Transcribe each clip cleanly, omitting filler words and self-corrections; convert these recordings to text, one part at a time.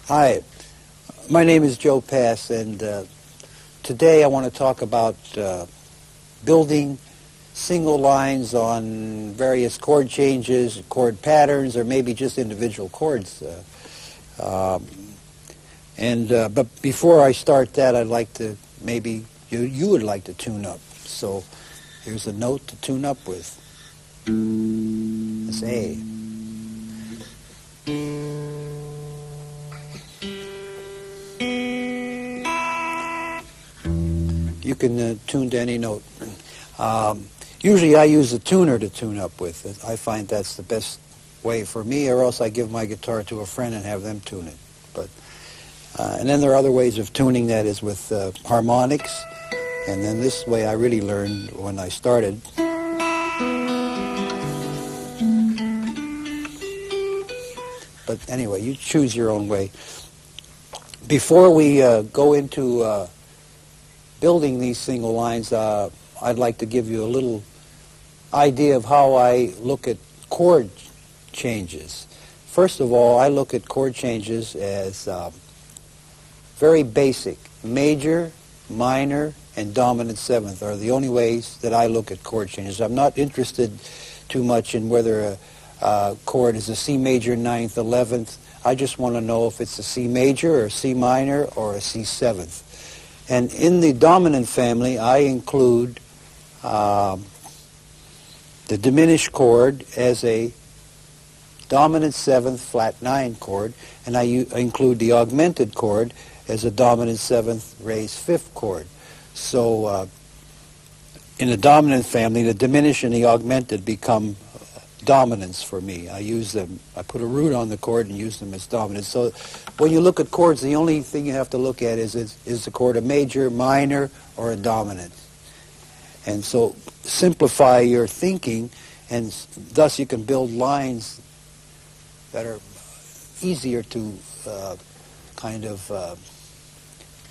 Hi, my name is Joe Pass, and today I want to talk about building single lines on various chord changes, chord patterns, or maybe just individual chords. But before I start that, I'd like to, maybe you would like to tune up. So here's a note to tune up with. It's A. You can tune to any note. Usually I use a tuner to tune up with. I find that's the best way for me, or else I give my guitar to a friend and have them tune it. But and then there are other ways of tuning, that is with harmonics. And then this way I really learned when I started. But anyway, you choose your own way. Before we go into building these single lines, I'd like to give you a little idea of how I look at chord changes. First of all, I look at chord changes as very basic. Major, minor, and dominant seventh are the only ways that I look at chord changes. I'm not interested too much in whether a chord is a C major, 9th, 11th. I just want to know if it's a C major or C minor or a C 7th. And in the dominant family, I include the diminished chord as a dominant 7th flat 9 chord, and I include the augmented chord as a dominant 7th raised 5th chord. So in the dominant family, the diminished and the augmented become dominants for me. I use them. I put a root on the chord and use them as dominants. So when you look at chords, the only thing you have to look at is the chord a major, minor, or a dominant. And so simplify your thinking, and thus you can build lines that are easier to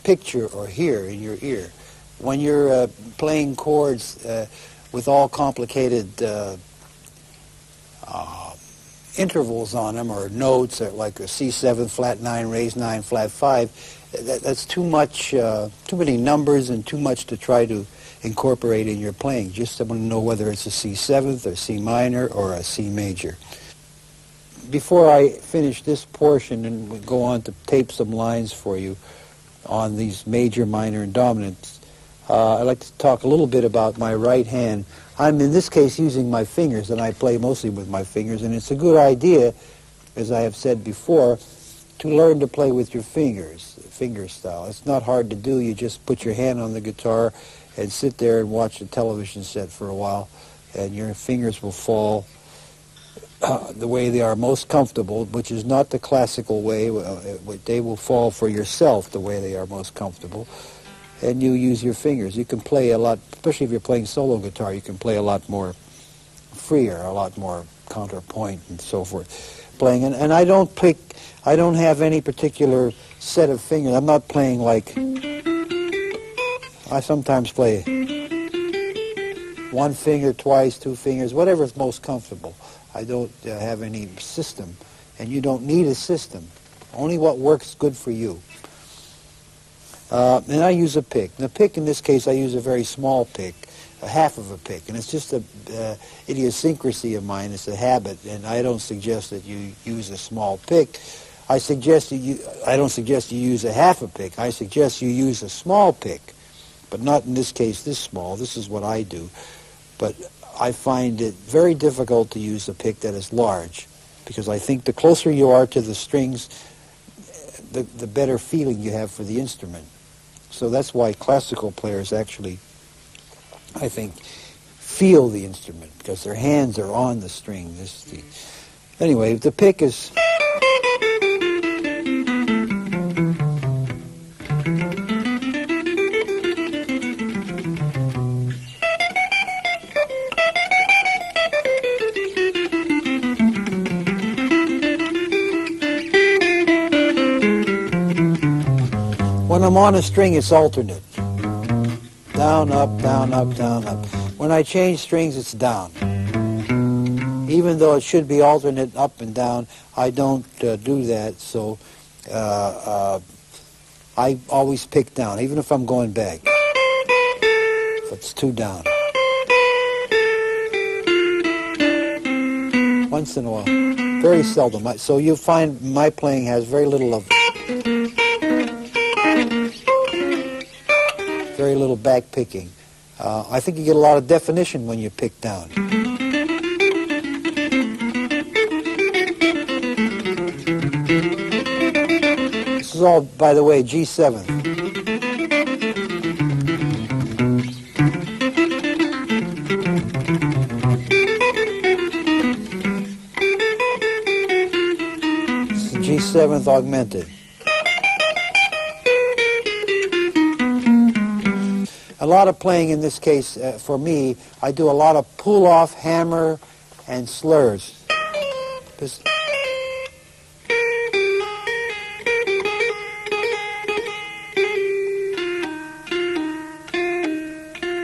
picture or hear in your ear. When you're playing chords with all complicated intervals on them, or notes, or like a C7 flat 9 raised 9 flat 5, that's too much, too many numbers and too much to try to incorporate in your playing. Just want to know whether it's a C seventh or C minor or a C major. Before I finish this portion and we go on to tape some lines for you on these major, minor, and dominants, I'd like to talk a little bit about my right hand. I'm in this case using my fingers, and I play mostly with my fingers, and it's a good idea, as I have said before, to learn to play with your fingers, finger style. It's not hard to do. You just put your hand on the guitar and sit there and watch the television set for a while, and your fingers will fall the way they are most comfortable, which is not the classical way. They will fall for yourself the way they are most comfortable, and you use your fingers. You can play a lot, especially if you're playing solo guitar, you can play a lot more freer, a lot more counterpoint and so forth playing. And I don't have any particular set of fingers. I'm not playing like, I sometimes play one finger, twice, two fingers, whatever is most comfortable. I don't have any system, and you don't need a system. Only what works good for you. And I use a pick. The pick in this case, I use a very small pick, a half of a pick, and it's just a idiosyncrasy of mine. It's a habit, and I don't suggest that you use a small pick. I don't suggest you use a half a pick. I suggest you use a small pick, but not in this case this small. This is what I do. But I find it very difficult to use a pick that is large, because I think the closer you are to the strings, the better feeling you have for the instrument. So that's why classical players actually, I think, feel the instrument, because their hands are on the string. Anyway, the pick is... When I'm on a string, it's alternate. Down, up, down, up, down, up. When I change strings, it's down. Even though it should be alternate up and down, I don't do that, so I always pick down, even if I'm going back. If it's too down. Once in a while. Very seldom. So you find my playing has very little of... very little back picking. I think you get a lot of definition when you pick down. This is all, by the way, G7. This is G7th augmented. A lot of playing in this case, for me, I do a lot of pull-off, hammer, and slurs.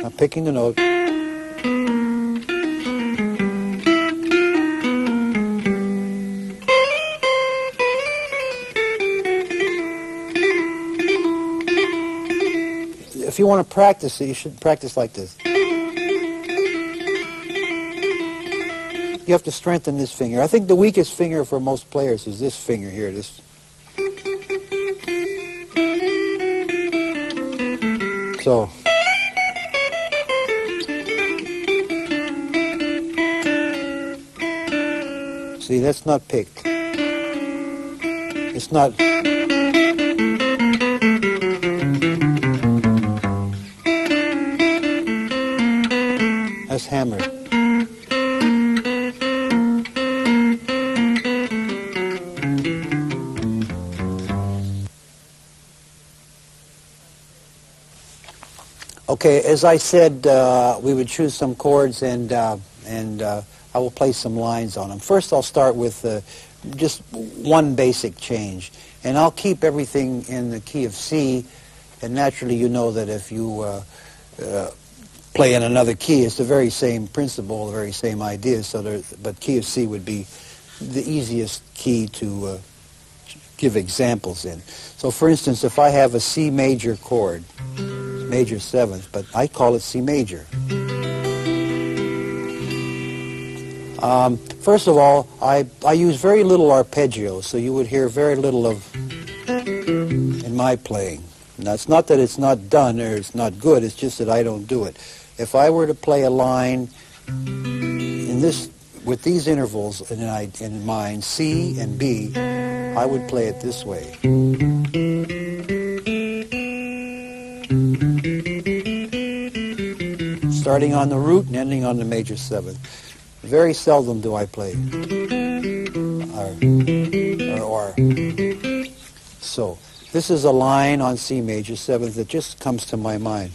I'm picking the note. If you want to practice it, you should practice like this. You have to strengthen this finger. I think the weakest finger for most players is this finger here. This. So. See, that's not picked. It's not... That's hammered. Okay, as I said, we would choose some chords, and I will play some lines on them. First, I'll start with just one basic change, and I'll keep everything in the key of C. And naturally, you know that if you play in another key, it's the very same principle, the very same idea. So, but key of C would be the easiest key to give examples in. So, for instance, if I have a C major chord, major seventh, but I call it C major. First of all, I use very little arpeggio, so you would hear very little of in my playing. Now, it's not that it's not done or it's not good, it's just that I don't do it. If I were to play a line in this, with these intervals in mind, C and B, I would play it this way. Starting on the root and ending on the major seventh. Very seldom do I play or. So, this is a line on C major seventh that just comes to my mind.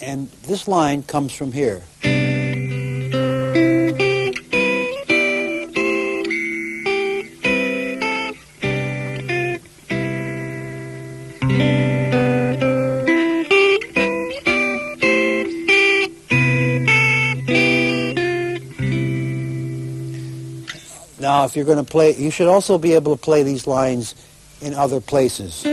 And this line comes from here. Now, if you're going to play, you should also be able to play these lines in other places.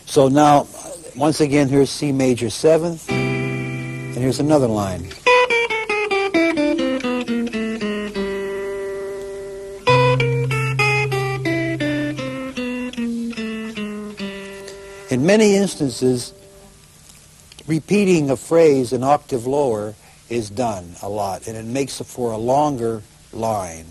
So now, once again, here's C major seventh, and here's another line. In many instances, repeating a phrase an octave lower is done a lot, and it makes it for a longer line.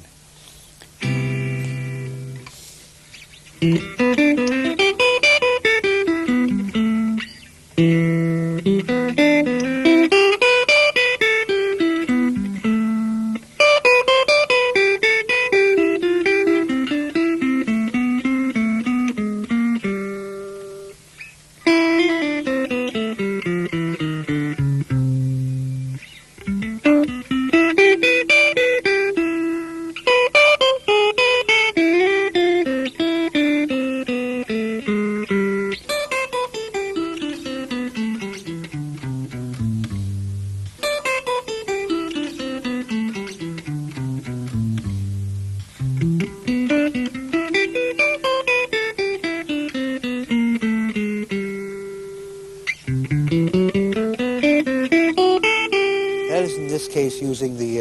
Using the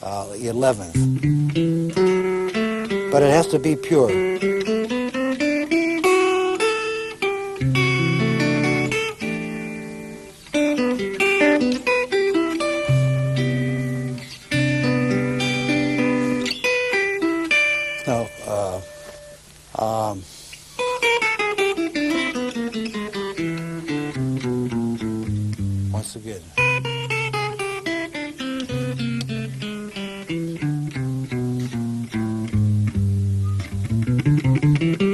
11th, but it has to be pure. No, once again.